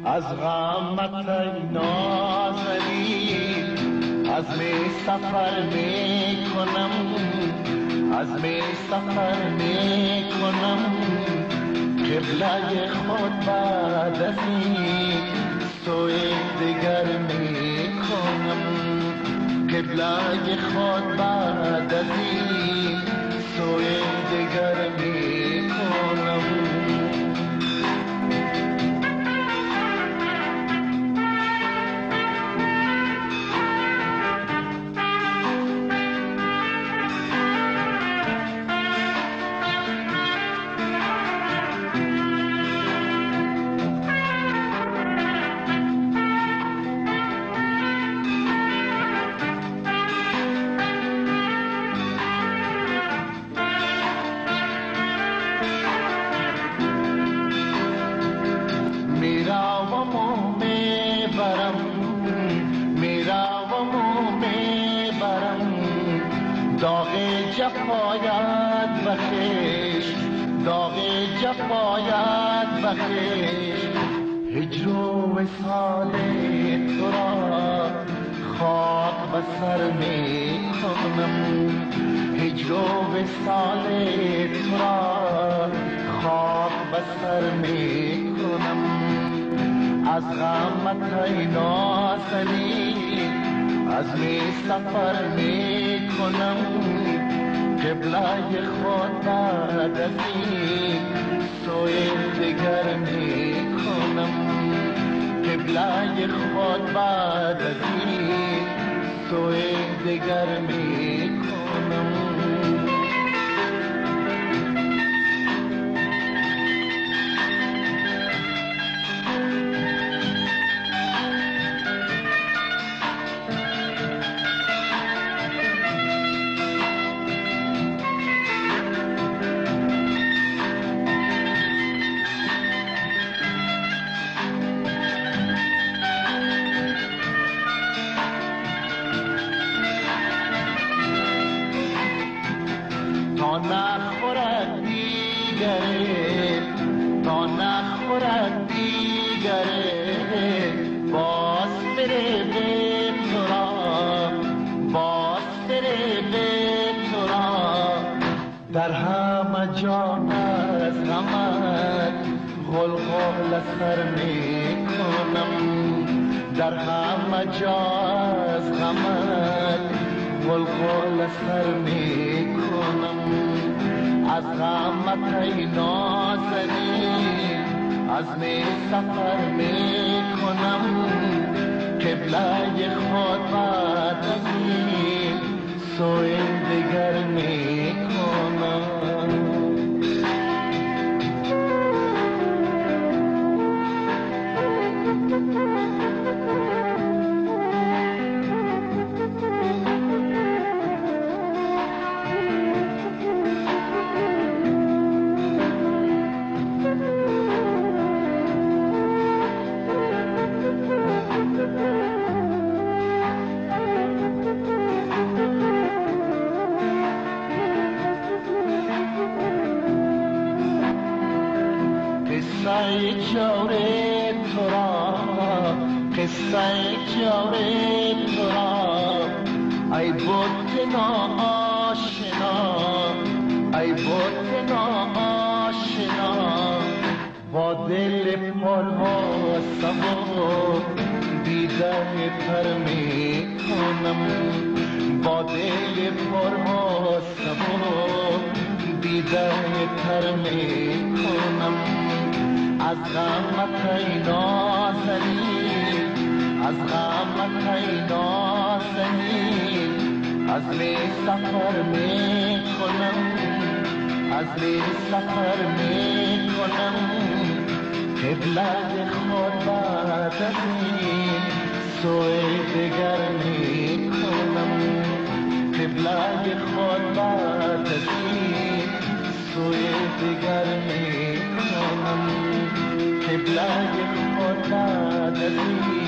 از غمت ای نازنین عزم سفر می کنم، عزم سفر می کنم، قبله خود بعد از این سوی دیگر می کنم، قبله خود بعد از این سوی دیگر می کنم. داغ جفایت بخش، داغ جفایت بخش، هجر و وصال تو را خاک به سر می کنم، هجر و وصال تو را خاک به سر می کنم. از غمت ای نازنین عزم سفر می کنم، قبله خود بعد از این سوی دیگر می کنم، قبله خود بعد از این سوی دیگر می کنم. تا نخورد دیگره، تا نخورد دیگره، باز بره به تو را، باز بره به تو را. در همه جان از غمت غلغل سر می کنم، در همه جان از غمت غلغل سر می کنم. از غمت ای نازنین عزم سفر می کنم، قبله خود بعد از این سوی دیگر می کنم. قصه جور تو را، قصه جور تو را، ای بت ناآشنا، ای بت ناآشنا، با دل پرها سبک دیدن تر می کنم، با دل پرها سبک دیدن تر می کنم. از غمت ای نازنین، از غمت ای نازنین عزم سفر می کنم، عزم سفر می کنم، قبله خود بعد از این سوی دیگر می کنم، قبله خود بعد از این سوی دیگر می کنم، قبله خود بعد از این